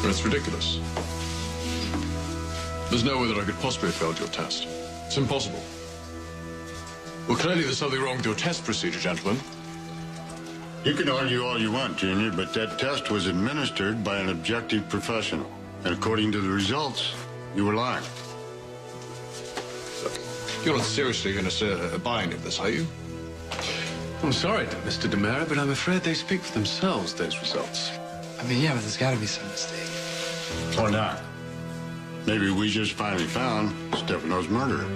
And it's ridiculous. There's no way that I could possibly have failed your test. It's impossible. Well, clearly there's something wrong with your test procedure, gentlemen. You can argue all you want, Junior, but that test was administered by an objective professional. And according to the results, you were lying. You're not seriously going to buy any of this, are you? I'm sorry, Mr. DeMera, but I'm afraid they speak for themselves, those results. I mean, yeah, but there's got to be some mistake. Or not. Maybe we just finally found Stefano's murderer.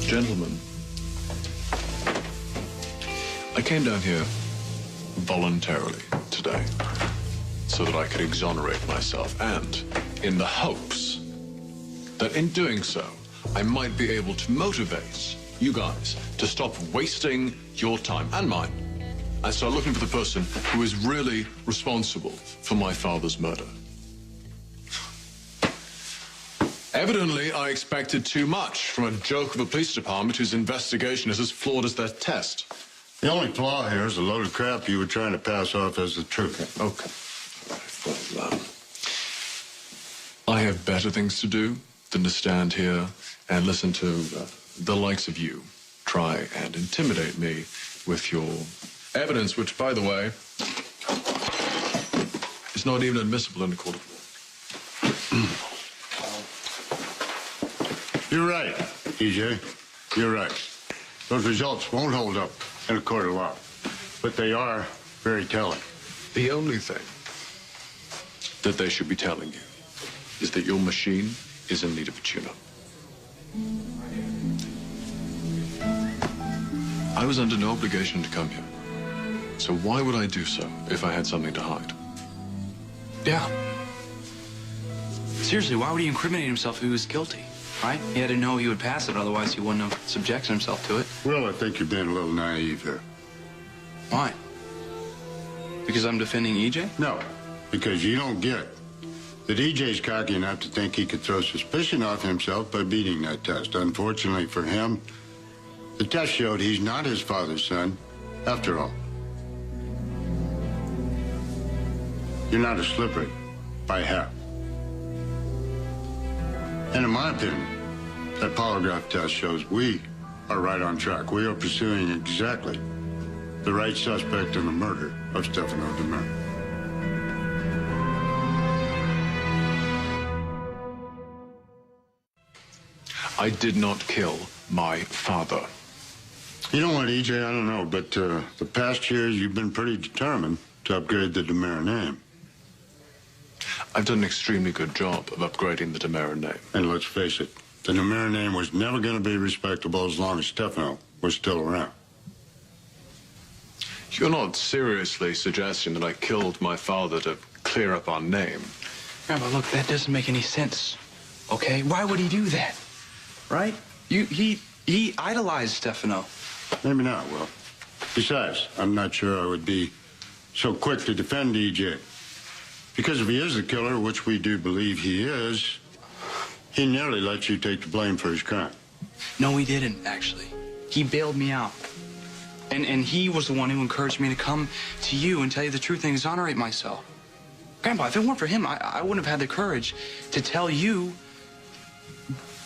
Gentlemen, I came down here voluntarily today so that I could exonerate myself, and in the hopes that in doing so, I might be able to motivate you guys to stop wasting your time and mine and start looking for the person who is really responsible for my father's murder. Evidently, I expected too much from a joke of a police department whose investigation is as flawed as their test. The only flaw here is a load of crap you were trying to pass off as the truth. Okay. Well, I have better things to do than to stand here and listen to the likes of you try and intimidate me with your evidence, which, by the way, is not even admissible in a court of law. You're right, EJ. You're right. Those results won't hold up in a court of law, but they are very telling. The only thing that they should be telling you is that your machine is in need of a tune-up. I was under no obligation to come here. So why would I do so if I had something to hide? Yeah. Seriously, why would he incriminate himself if he was guilty, right? He had to know he would pass it, otherwise he wouldn't have subjected himself to it. Well, I think you're being a little naive here. Why? Because I'm defending EJ? No, because you don't get that EJ's cocky enough to think he could throw suspicion off himself by beating that test. Unfortunately for him, the test showed he's not his father's son, after all. You're not as slippery by half. And in my opinion, that polygraph test shows we are right on track. We are pursuing exactly the right suspect in the murder of Stefano DeMera. I did not kill my father. You know what, EJ, I don't know, but the past years you've been pretty determined to upgrade the DeMera name. I've done an extremely good job of upgrading the DeMera name. And let's face it, the DeMera name was never going to be respectable as long as Stefano was still around. You're not seriously suggesting that I killed my father to clear up our name? Yeah, but look, that doesn't make any sense, okay? Why would he do that, right? He idolized Stefano. Maybe not, Will. Besides, I'm not sure I would be so quick to defend EJ. Because if he is the killer, which we do believe he is, he nearly let you take the blame for his crime. No, he didn't, actually. He bailed me out. And he was the one who encouraged me to come to you and tell you the truth and exonerate myself. Grandpa, if it weren't for him, I wouldn't have had the courage to tell you,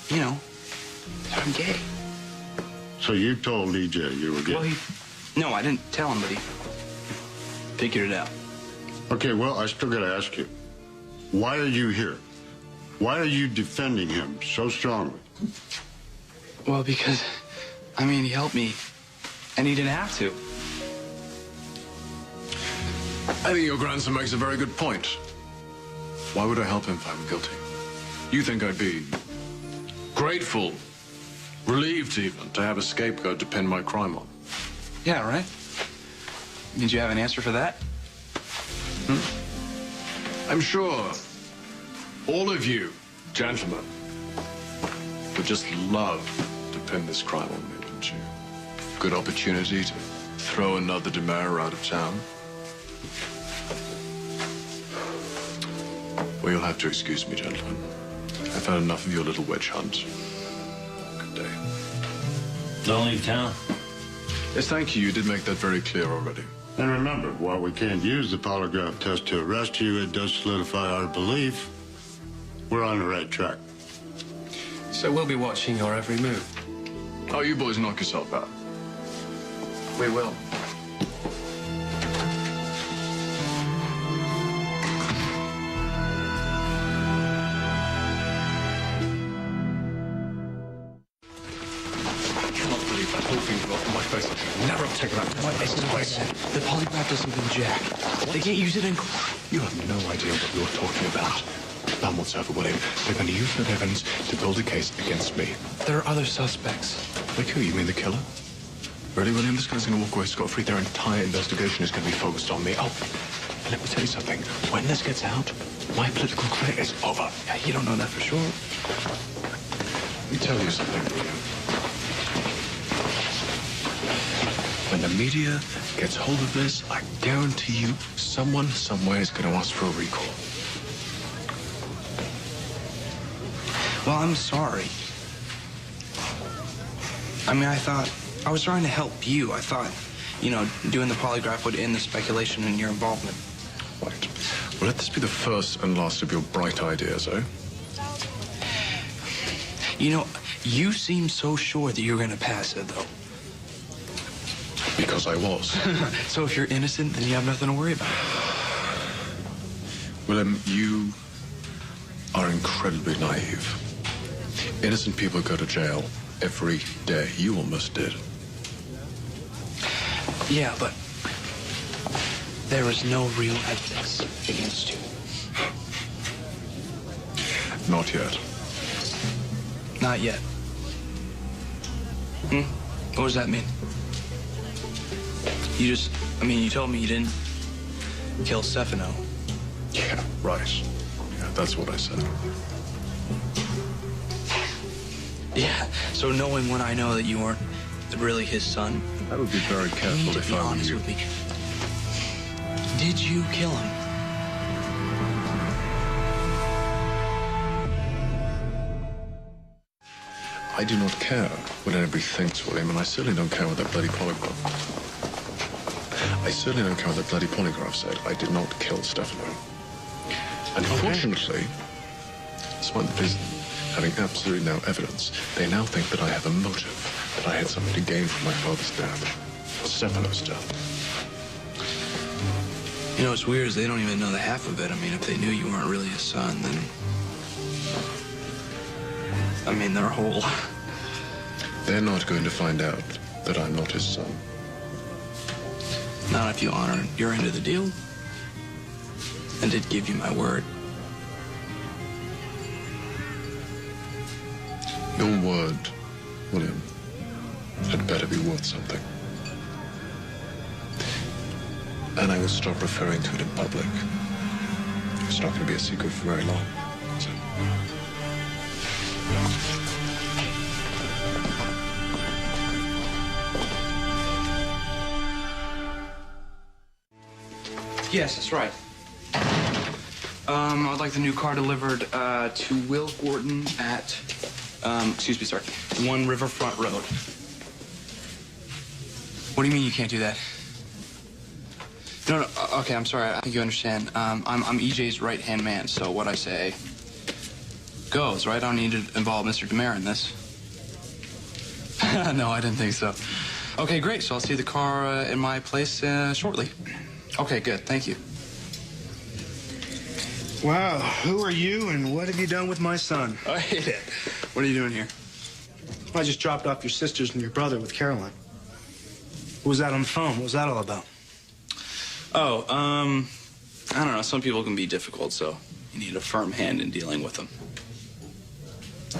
you know, that I'm gay. So you told EJ you were gay? Well, no, I didn't tell him, but he figured it out. Okay, well, I still gotta ask you, why are you here? Why are you defending him so strongly? Well, because, I mean, he helped me, and he didn't have to. I think your grandson makes a very good point. Why would I help him if I'm guilty? You think I'd be grateful, relieved even, to have a scapegoat to pin my crime on? Yeah, right? Did you have an answer for that? I'm sure all of you, gentlemen, would just love to pin this crime on me, wouldn't you? Good opportunity to throw another DeMera out of town. Well, you'll have to excuse me, gentlemen. I've had enough of your little witch hunt. Good day. Don't leave town. Yes, thank you. You did make that very clear already. And remember, while we can't use the polygraph test to arrest you, it does solidify our belief we're on the right track. So we'll be watching your every move. Oh, you boys knock yourself out. We will. Never have taken that place. The polygraph doesn't mean jack. They can't use it in court. You have no idea what you're talking about. None whatsoever, William. They're going to use that evidence to build a case against me. There are other suspects. Like who? You mean the killer? Really, William? This guy's going to walk away scot-free. Their entire investigation is going to be focused on me. Oh, and let me tell you something. When this gets out, my political career is over. Yeah, you don't know that for sure. Let me tell you something, William. When the media gets hold of this, I guarantee you someone somewhere is going to ask for a recall. Well, I'm sorry. I mean, I was trying to help you. I thought, doing the polygraph would end the speculation in your involvement. Right. Well, let this be the first and last of your bright ideas, eh? You seem so sure that you're going to pass it, though. Because I was. So if you're innocent, then you have nothing to worry about. William, you are incredibly naive. Innocent people go to jail every day. You almost did. Yeah, but there is no real evidence against you. Not yet. Not yet. What does that mean? You told me you didn't kill Stefano. Yeah, right. Yeah, that's what I said. Yeah, so knowing when I know that you weren't really his son, I would be very you careful need to if be I were honest you. with me. Did you kill him? I do not care what anybody thinks, William, and I certainly don't care what that bloody polygraph. I certainly don't care what that bloody polygraph said. I did not kill Stefano. Unfortunately, despite the police having absolutely no evidence, they now think that I have a motive, that I had something to gain from my father's death, Stefano's death. What's weird is they don't even know the half of it. I mean, if they knew you weren't really his son, then... their whole... They're not going to find out that I'm not his son. Not if you honor your end of the deal. And did give you my word. Your word, William, had better be worth something. And I will stop referring to it in public. It's not going to be a secret for very long, is it? Yes, that's right. I'd like the new car delivered to Will Gordon at, 1 Riverfront Road. What do you mean you can't do that? No, okay, I'm sorry, I think you understand. I'm EJ's right-hand man, so what I say goes, right? I don't need to involve Mr. DeMera in this. No, I didn't think so. Okay, great, so I'll see the car in my place shortly. Okay, good, thank you. Wow, who are you and what have you done with my son? I hate it. What are you doing here? I just dropped off your sisters and your brother with Caroline. What was that on the phone? What was that all about? Oh, I don't know. Some people can be difficult, so you need a firm hand in dealing with them.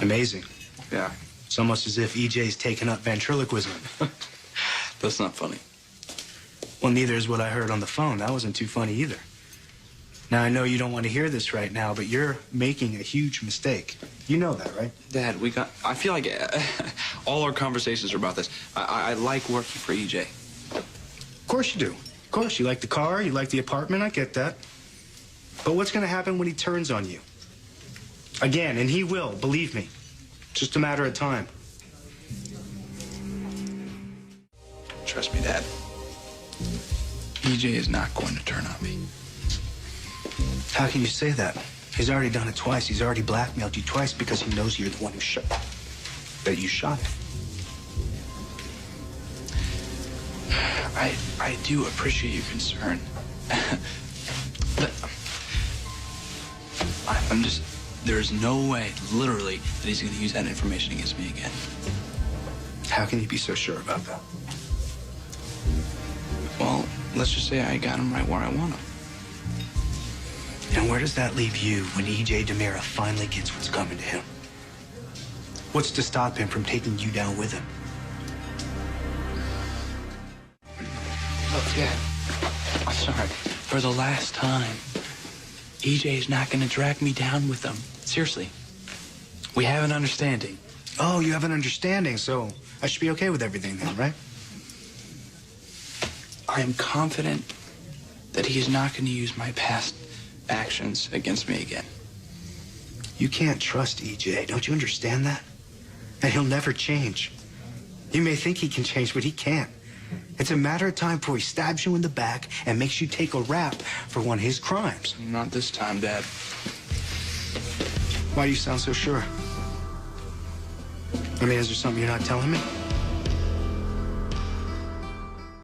Amazing. Yeah. It's almost as if EJ's taken up ventriloquism. That's not funny. Well, neither is what I heard on the phone. That wasn't too funny either. Now, I know you don't want to hear this right now, but you're making a huge mistake. You know that, right? Dad, I feel like all our conversations are about this. I like working for EJ. Of course you do. Of course. You like the car, you like the apartment, I get that. But what's going to happen when he turns on you? Again, and he will, believe me. Just a matter of time. Trust me, Dad. EJ is not going to turn on me. How can you say that? He's already done it twice. He's already blackmailed you twice because he knows you're the one who that you shot him. I do appreciate your concern. But I'm just, there's no way, literally, that he's going to use that information against me again. How can you be so sure about that? Well, let's just say I got him right where I want him. And where does that leave you when E.J. DeMira finally gets what's coming to him? What's to stop him from taking you down with him? Look, Dad, I'm sorry. For the last time, EJ is not going to drag me down with them. Seriously. We have an understanding. Oh, you have an understanding, so I should be okay with everything then, right? I am confident that he is not going to use my past actions against me again. You can't trust EJ. Don't you understand that? And he'll never change. You may think he can change, but he can't. It's a matter of time before he stabs you in the back and makes you take a rap for one of his crimes. Not this time, Dad. Why do you sound so sure? I mean, is there something you're not telling me?